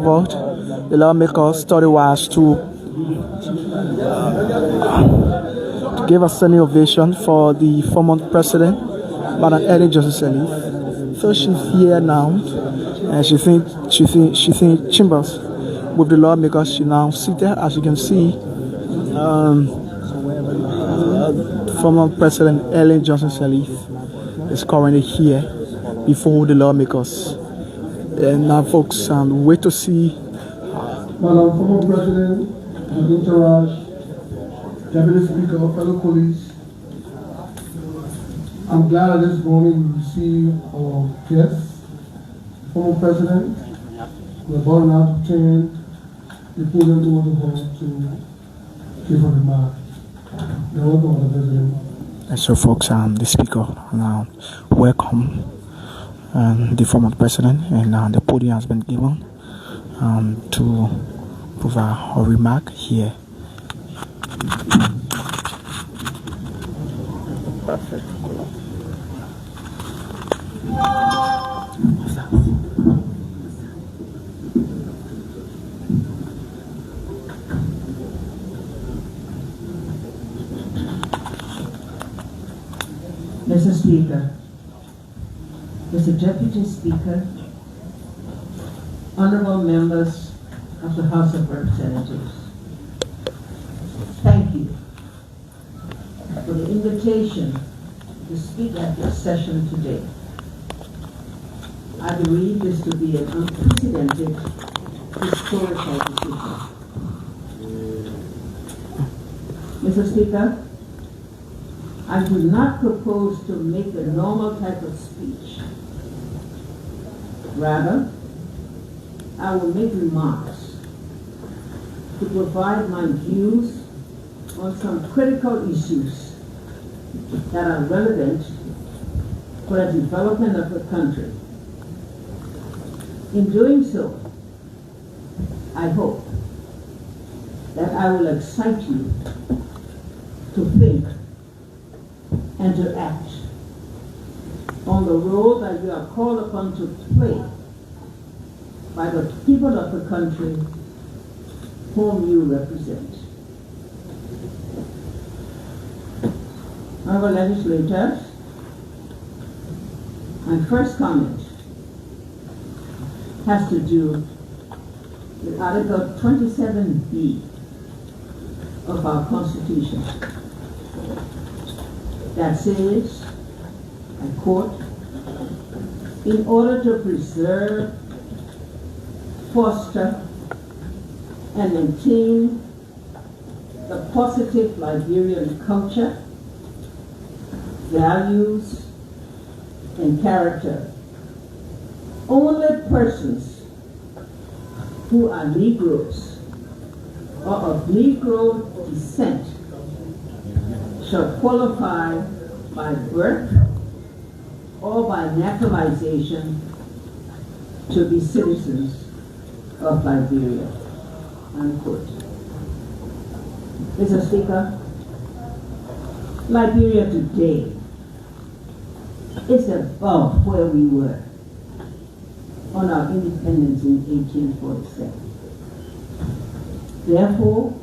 vote, the lawmakers thought it was to give a standing ovation for the former president, Madam Ellen Johnson Sirleaf. So she's here now, and she thinks chambers with the lawmakers. She now seated, as you can see. Former President Ellen Johnson Sirleaf is currently here before the lawmakers. And now, folks, wait to see. Madam former President, Entourage, Deputy Speaker, fellow colleagues, I'm glad that this morning we received our guest, former President. We're about now to turn the podium over to her to give a remark. You're welcome, Mr. President. And so, folks, the Speaker now welcome the former president, and the podium has been given to provide a remark here. Perfect. Mr. Speaker, Mr. Deputy Speaker, honorable members of the House of Representatives, thank you for the invitation to speak at this session today. I believe this to be an unprecedented historical decision. Mr. Speaker, I do not propose to make the normal type of speech. Rather, I will make remarks to provide my views on some critical issues that are relevant for the development of the country. In doing so, I hope that I will excite you to think and to act on the role that you are called upon to play by the people of the country whom you represent. Honorable legislators, my first comment has to do with Article 27B of our Constitution. That says, I quote, in order to preserve, foster, and maintain the positive Liberian culture, values, and character, only persons who are Negroes or of Negro descent shall qualify by birth or by naturalization to be citizens of Liberia, unquote. Mr. Speaker, Liberia today is above where we were on our independence in 1847. Therefore,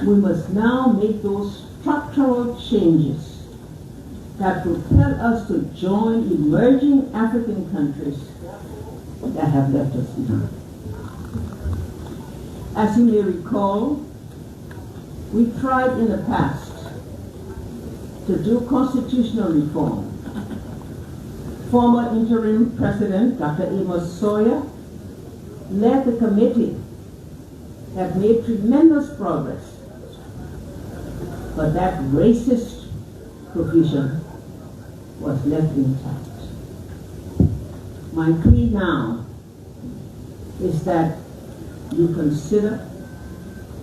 we must now make those structural changes that propel us to join emerging African countries that have left us behind. As you may recall, we tried in the past to do constitutional reform. Former interim President Dr. Amos Sawyer led the committee that made tremendous progress, but that racist provision was left intact. My plea now is that you consider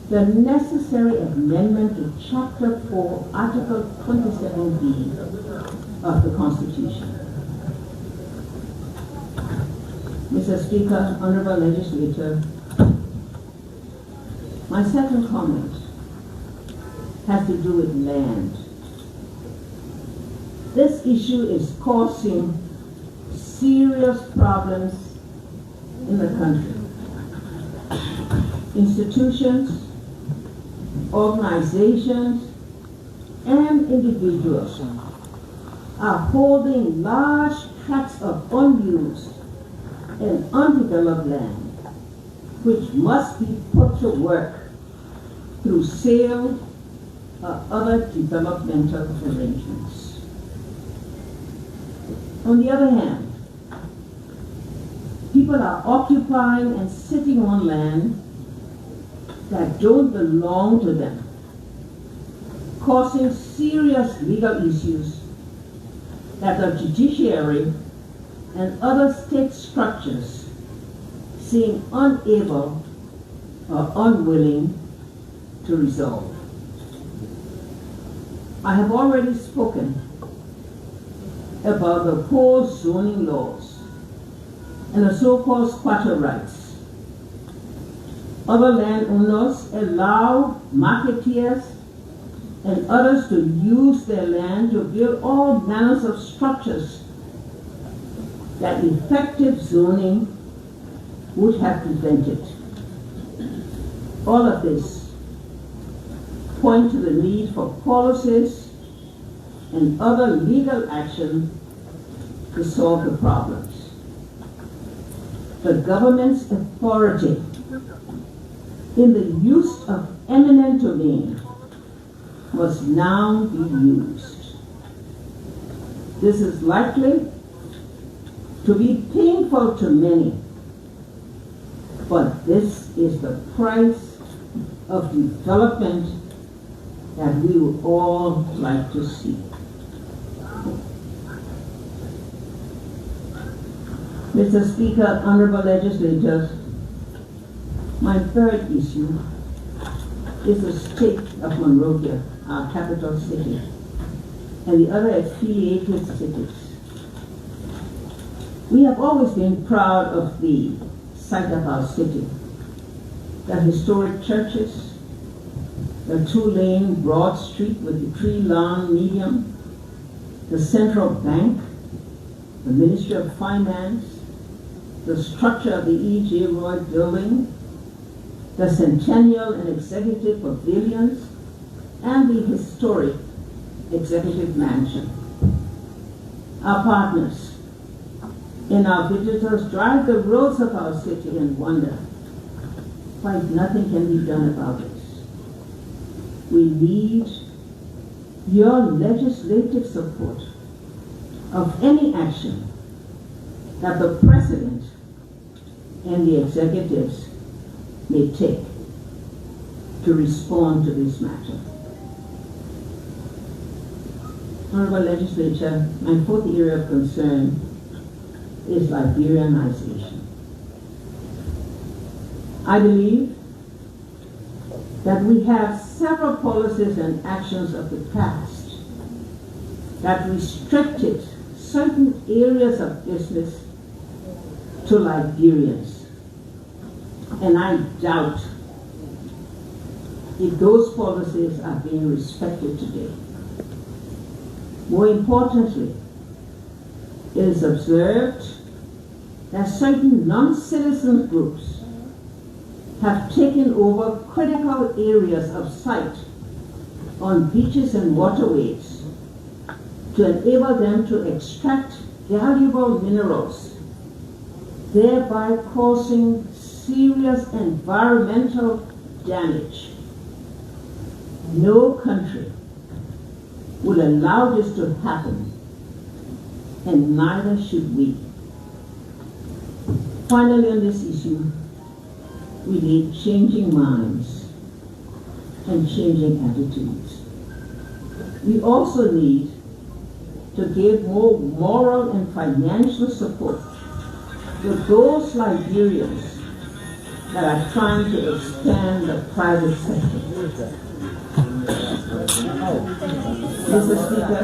the necessary amendment to Chapter 4, Article 27B of the Constitution. Mr. Speaker, honorable legislator, my second comment has to do with land. This issue is causing serious problems in the country. institutions, organizations, and individuals are holding large tracts of unused and undeveloped land, which must be put to work through sale or other developmental arrangements. On the other hand, people are occupying and sitting on land that don't belong to them, causing serious legal issues that the judiciary and other state structures seem unable or unwilling to resolve. I have already spoken about the poor zoning laws and the so-called squatter rights. Other landowners allow marketeers and others to use their land to build all manners of structures that effective zoning would have prevented. All of this point to the need for policies and other legal action to solve the problems. The government's authority in the use of eminent domain must now be used. This is likely to be painful to many, but this is the price of development that we would all like to see. Mr. Speaker, honorable legislators, my third issue is the state of Monrovia, our capital city, and the other affiliated cities. We have always been proud of the site of our city, the historic churches, the two-lane broad street with the tree-lawn median, the central bank, the Ministry of Finance, the structure of the E.J. Roy building, the Centennial and Executive Pavilions, and the historic Executive Mansion. Our partners and our visitors drive the roads of our city and wonder why nothing can be done about it. We need your legislative support of any action that the President and the executives may take to respond to this matter. Honorable Legislature, my fourth area of concern is Liberianization. I believe that we have several policies and actions of the past that restricted certain areas of business to Liberians. And I doubt if those policies are being respected today. More importantly, it is observed that certain non-citizen groups have taken over critical areas of sight on beaches and waterways to enable them to extract valuable minerals, thereby causing serious environmental damage. No country will allow this to happen, and neither should we. Finally, on this issue, we need changing minds and changing attitudes. We also need to give more moral and financial support to those Liberians that are trying to expand the private sector. Mr. Speaker,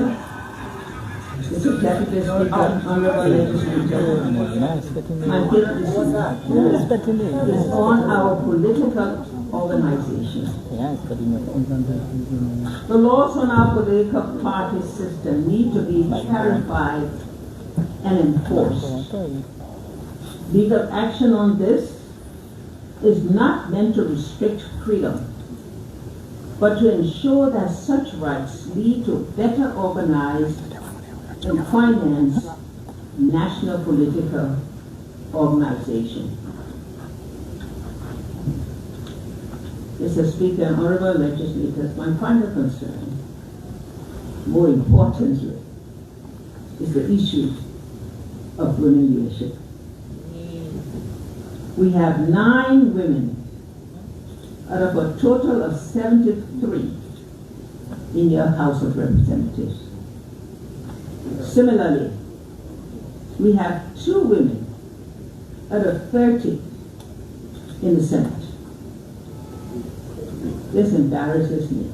Mr. Deputy Speaker, Honorable Legislature, my fifth issue is on our political organization. The laws on our political party system need to be clarified and enforced. Legal action on this is not meant to restrict freedom, but to ensure that such rights lead to better organized and financed national political organization. Mr. Speaker and honorable legislators, my final concern, more importantly, is the issue of women leadership. We have 9 women out of a total of 73 in your House of Representatives. Similarly, we have 2 women out of 30 in the Senate. This embarrasses me.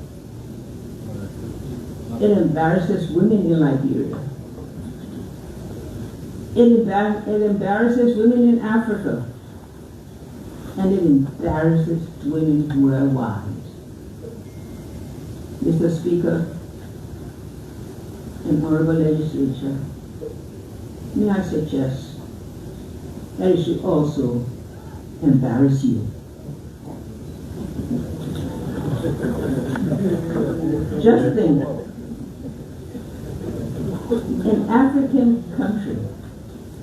It embarrasses women in Liberia. It embarrasses women in Africa. And it embarrasses women worldwide. Mr. Speaker and honorable legislature, may I suggest that it should also embarrass you. Just think, an African country,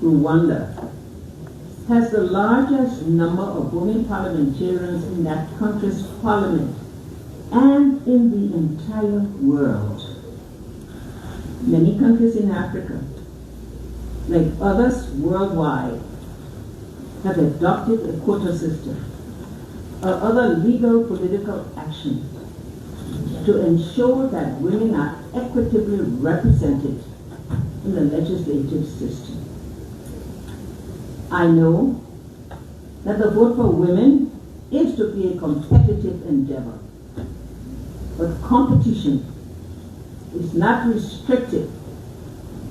Rwanda, has the largest number of women parliamentarians in that country's parliament and in the entire world. Many countries in Africa, like others worldwide, have adopted a quota system or other legal political action to ensure that women are equitably represented in the legislative system. I know that the vote for women is to be a competitive endeavor, but competition is not restricted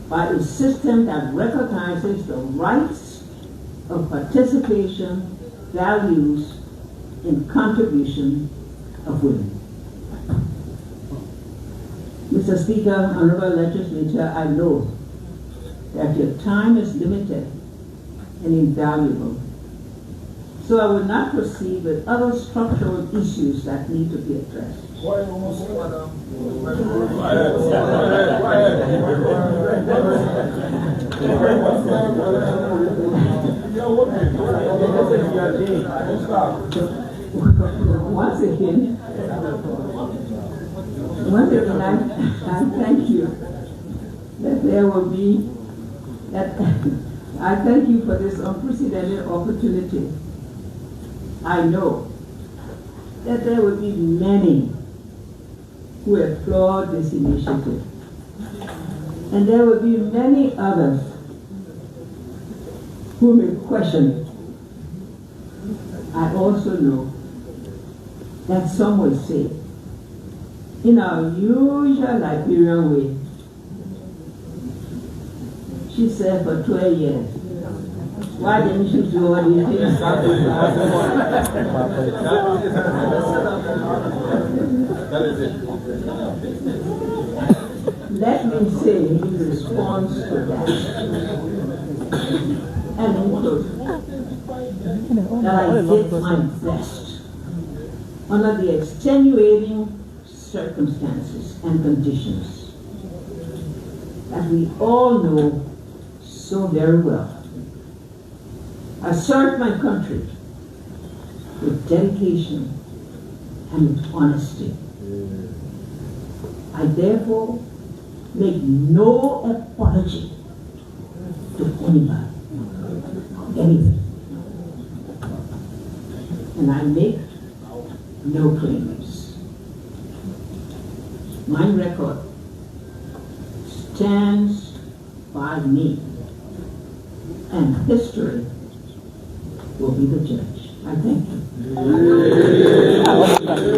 by a system that recognizes the rights of participation, values, and contribution of women. Mr. Speaker, honorable legislature, I know that your time is limited and invaluable. So I will not proceed with other structural issues that need to be addressed. Once again, I thank you that there will be that. I thank you for this unprecedented opportunity. I know that there will be many who applaud this initiative, and there will be many others who may question it. I also know that some will say, in our usual Liberian way, she said for 12 years, why didn't you do all these things? Let me say in response to that, and include that I did my best under the extenuating circumstances and conditions that we all know so very well. I served my country with dedication and with honesty. I therefore make no apology to anybody, anything. And I make no claims. My record stands by me, and history will be the judge. I thank you.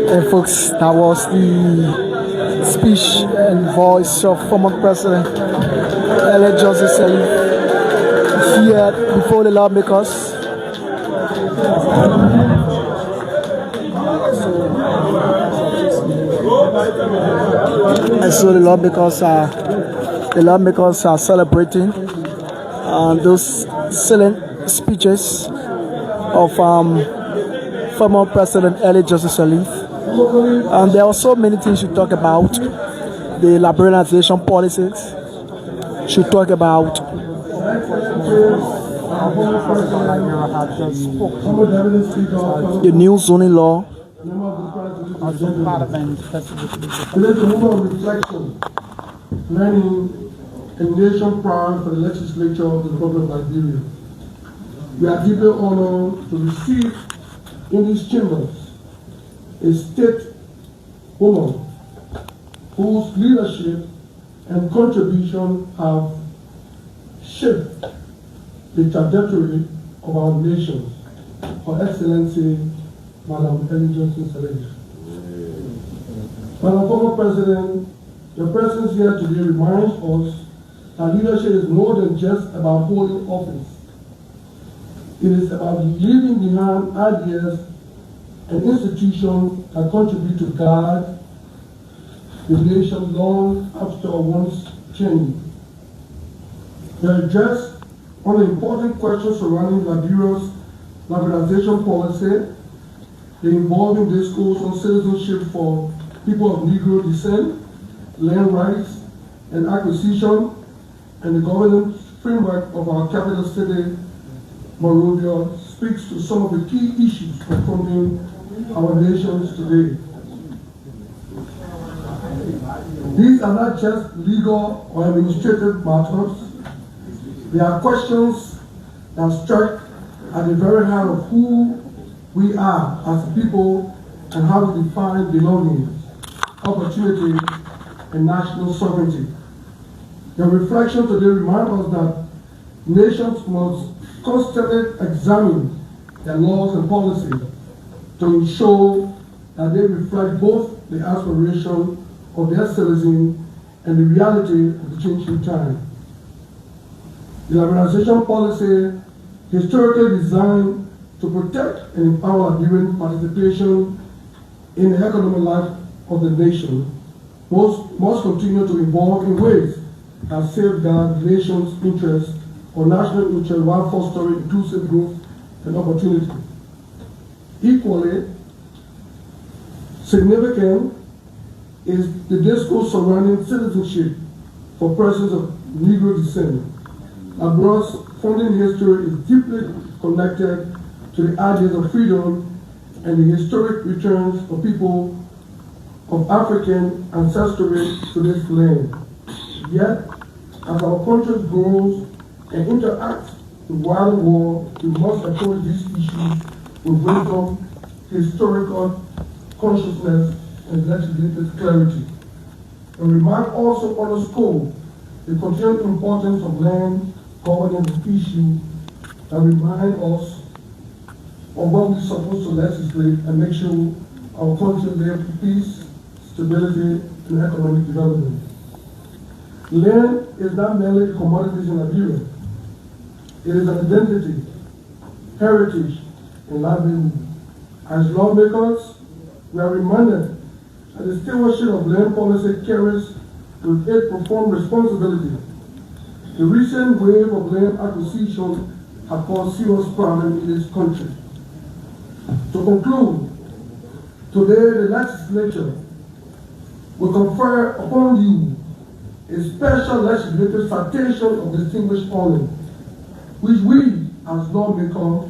And folks, that was the speech and voice of former President Ellen Johnson Sirleaf here before the lawmakers. And so the lawmakers are celebrating those excellent speeches of former President Ellen Johnson Sirleaf. And there are so many things you talk about. The liberalization policies. She talk about the new zoning law. Today is a moment of reflection, planning a nation proud for the legislature of the Republic of Liberia. We are deeply honored to receive in these chambers a state woman whose leadership and contribution have shaped the trajectory of our nation. Her Excellency, Madam Ellen Johnson Sirleaf. Madam former President, your presence here today reminds us that leadership is more than just about holding office. It is about leaving behind ideas and institutions that contribute to guide the nation long after one's journey. They address one of the important questions surrounding Liberia's liberalization policy, the involving discourse on citizenship for people of Negro descent, land rights and acquisition, and the governance framework of our capital city, Monrovia, speaks to some of the key issues confronting our nations today. These are not just legal or administrative matters. They are questions that strike at the very heart of who we are as a people and how we define belonging, opportunity, and national sovereignty. The reflection today reminds us that nations must constantly examine their laws and policies to ensure that they reflect both the aspiration of their citizens and the reality of the changing time. The liberalization policy, historically designed to protect and empower Liberian participation in the economic life of the nation, must continue to evolve in ways that safeguard the nation's interests or national interest while fostering inclusive growth and opportunity. Equally significant is the discourse surrounding citizenship for persons of Negro descent. Liberia's founding history is deeply connected to the ideas of freedom and the historic returns of people of African ancestry to this land. Yet, as our country grows and interacts with wider world, we must approach these issues with wisdom, historical consciousness, and legislative clarity. The remark also underscores the continued importance of land governance issue that remind us of what we're supposed to legislate and make sure our country lives in peace, stability, and economic development. Land is not merely commodities in Liberia. It is an identity, heritage, and livelihood. As lawmakers, we are reminded that the stewardship of land policy carries with it profound responsibility. The recent wave of land acquisition has caused serious problems in this country. To conclude, today the legislature will confer upon you a special legislative citation of distinguished honor, which we as lawmakers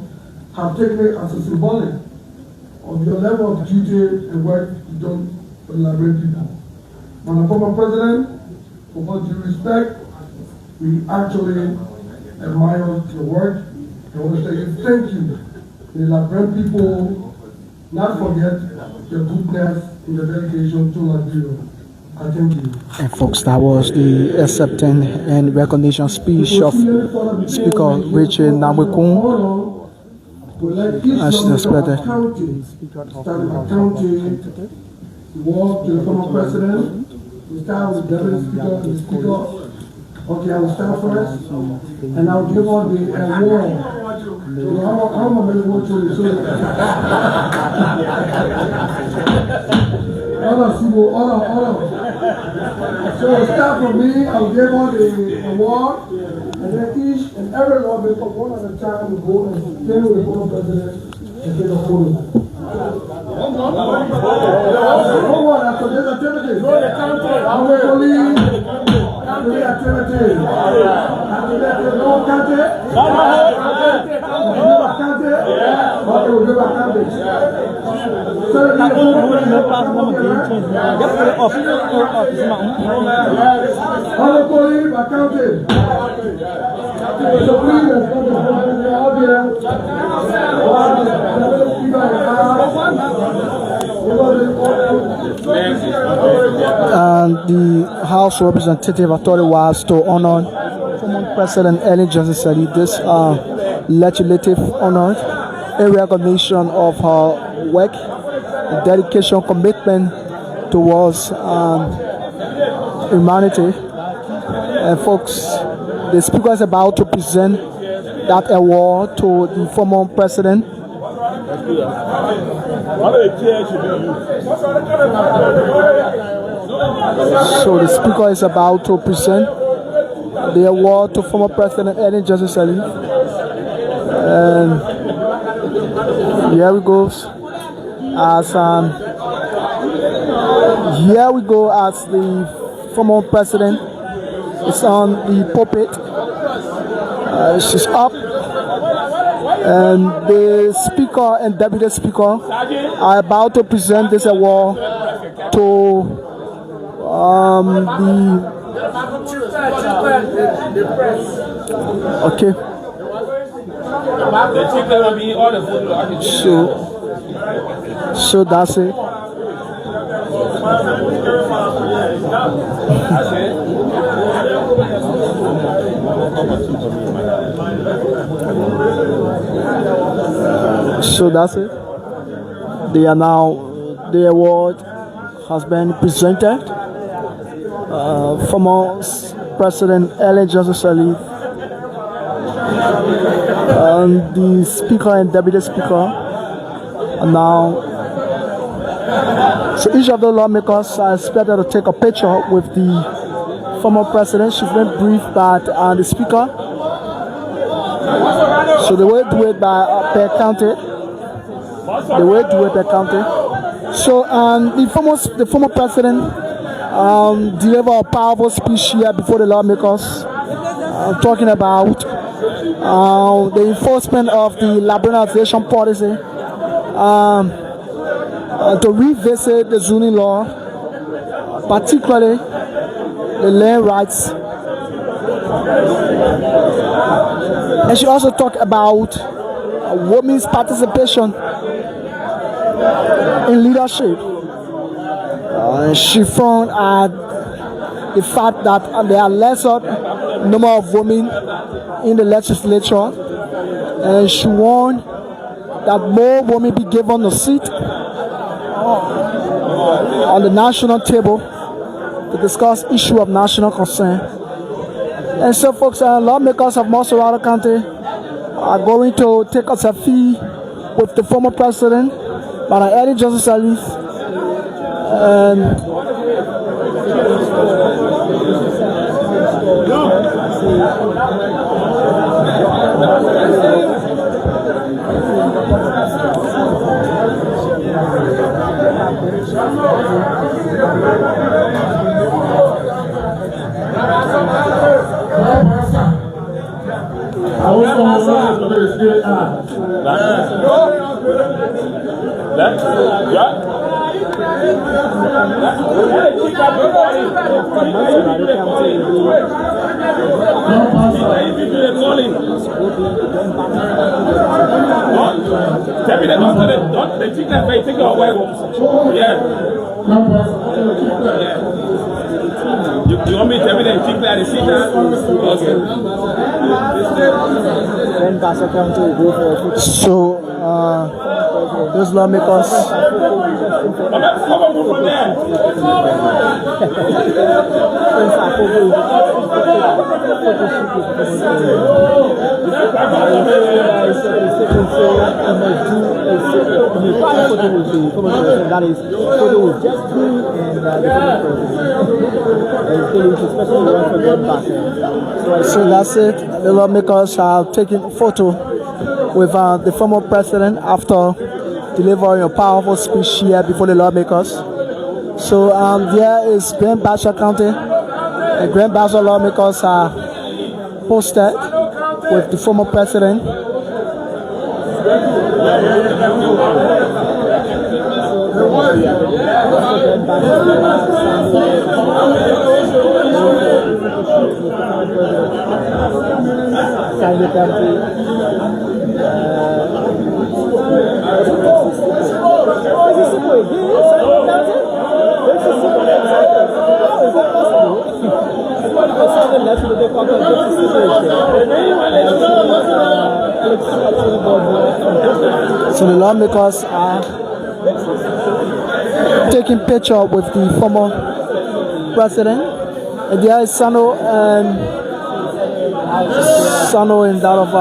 have taken it as a symbolic of your level of duty and work you've done for the Liberian people. Madam former President, with all due respect, we actually admire your work and want to say thank you. The Liberian people not forget your goodness in the dedication to Liberia. I thank you. And folks, that was the acceptance and recognition speech of Speaker Richard Namwekun, as expected. Walk to the former president. We start with the deputy speaker and the speaker. Okay, I will start first, and I will give all the award. I'm going to make one to you. Order. So start from me, I will give all the award, and then each and every lawmaker one at a time will go and stand with the former president and take a photo. on after this activity. Our police, after the activity. After that, no country. Okay, we'll go back country. Our police, accounting. So please, let's go to the audience. And the House Representative Authority was to honor former President Ellen Johnson Sirleaf this legislative honor in recognition of her work, dedication, commitment towards humanity. And folks, the Speaker is about to present that award to the former President. So the Speaker is about to present the award to former President Ellen Johnson Sirleaf. And here we go as the former president is on the pulpit. She's up, and the Speaker and Deputy Speaker are about to present this award to okay. So that's it. So that's it. They are now, the award has been presented. Former President Ellen Johnson Sirleaf, the Speaker and Deputy Speaker are now. So each of the lawmakers are expected to take a picture with the former president. She's been briefed by the Speaker. So they will do it by per county. They will do it per county. So the former president delivered a powerful speech here before the lawmakers, talking about the enforcement of the liberalization policy, to revisit the zoning law, particularly the land rights. And she also talked about women's participation in leadership. She found the fact that there are lesser number of women in the legislature, and she warned that more women be given a seat on the national table to discuss issue of national concern. And so folks, lawmakers of Montserrat County are going to take a selfie with the former president, Madam Ellen Johnson Sirleaf, and You want me to tell me that you keep that and sit down? Okay. So those lawmakers. That is photo with just me and the So that's it. The lawmakers are taking a photo with the former president after delivering a powerful speech here before the lawmakers. So there is Grand Bachelor County. The Grand Bachelor lawmakers are posted with the former president. So the lawmakers are taking picture with the former president. And there is Sano and that of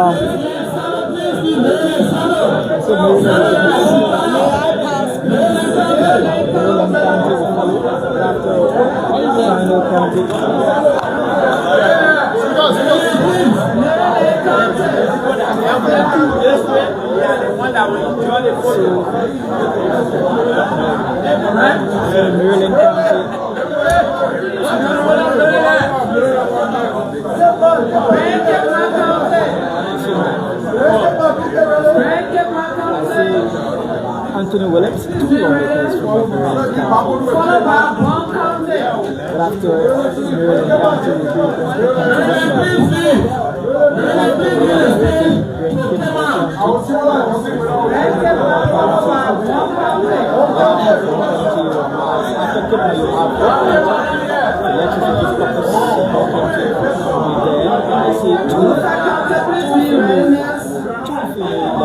Anthony Williams, 2 lawmakers from Maryland County. But after Maryland County will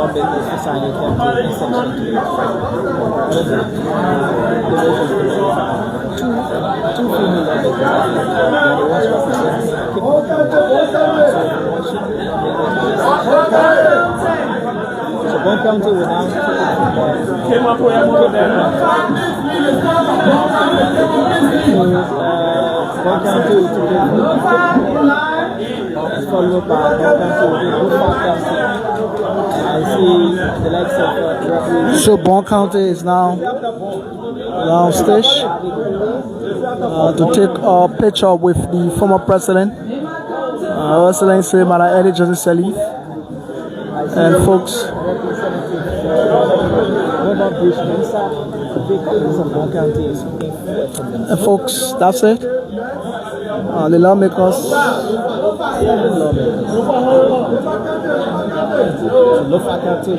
lawmakers for signing campaign in Section 3. Two female So Bon County will now came up with Bon County will followed by Bon County will be County. I see the likes of so Bon County is now on stage to take a picture with the former president, Excellency Madam Ellen Johnson Sirleaf, and folks. And folks, that's it. The lawmakers. Look back to the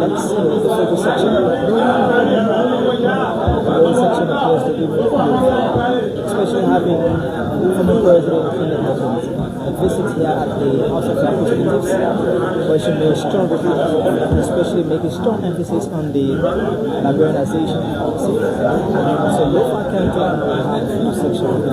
next the focus section. The section appears to be especially having former president in the government visit here at the House of Representatives, where she made strong reference, especially making strong emphasis on the liberalization policy. So local County will have a few sections of the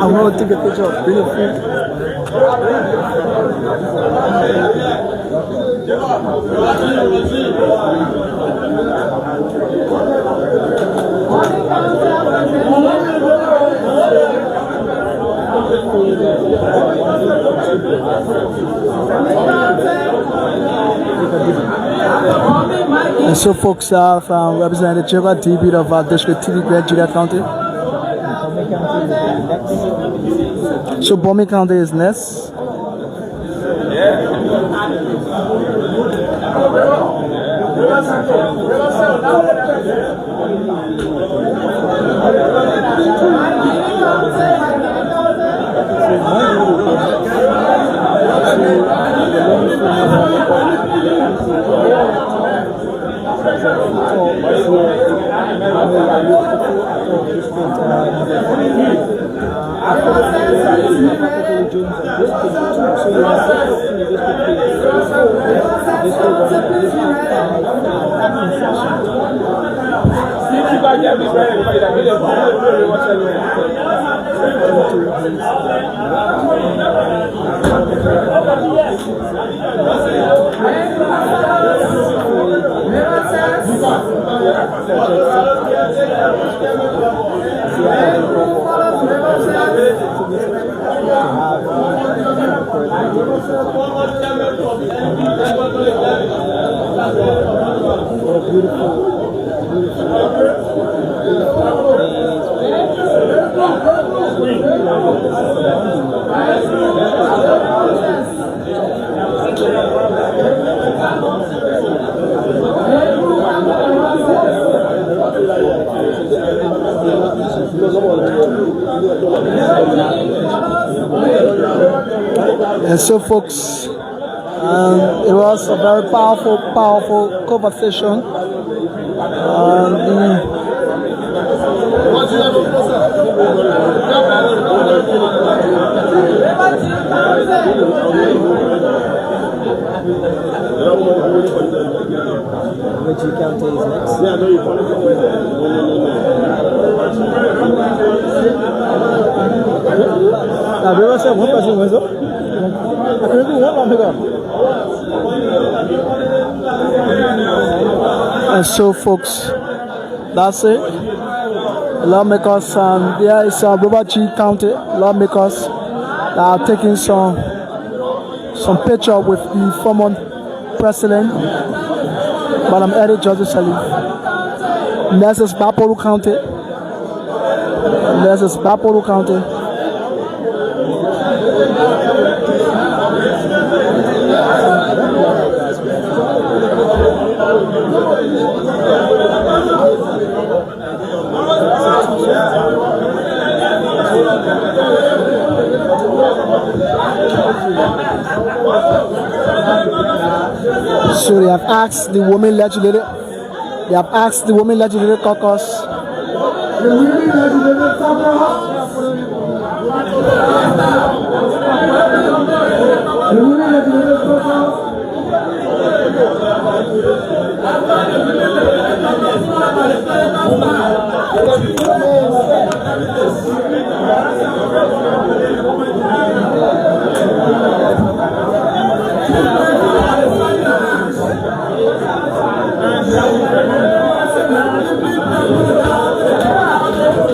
I want to take a picture of Bill And so folks have represented Jeva David of District TV Grand Julia County. So Bomi County is next. And so folks, it was a very powerful conversation. Which county is next? And so folks, that's it. Lawmakers, there is Robert G. County lawmakers that are taking some picture with the former president, Madam Ellen Johnson Sirleaf. Next is Bapolu County. So they have asked the women legislative. Caucus. The women legislative caucus.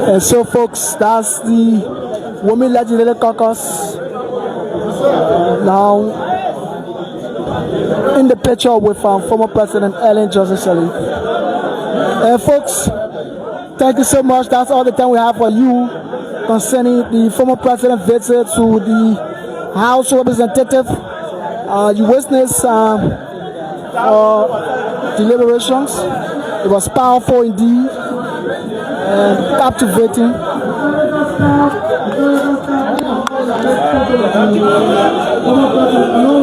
And so folks, that's the Women Legislative Caucus. Now in the picture with former President Ellen Johnson Sirleaf. And folks, thank you so much. That's all the time we have for you concerning the former president visit to the House of Representatives. You witnessed deliberations. It was powerful indeed and captivating.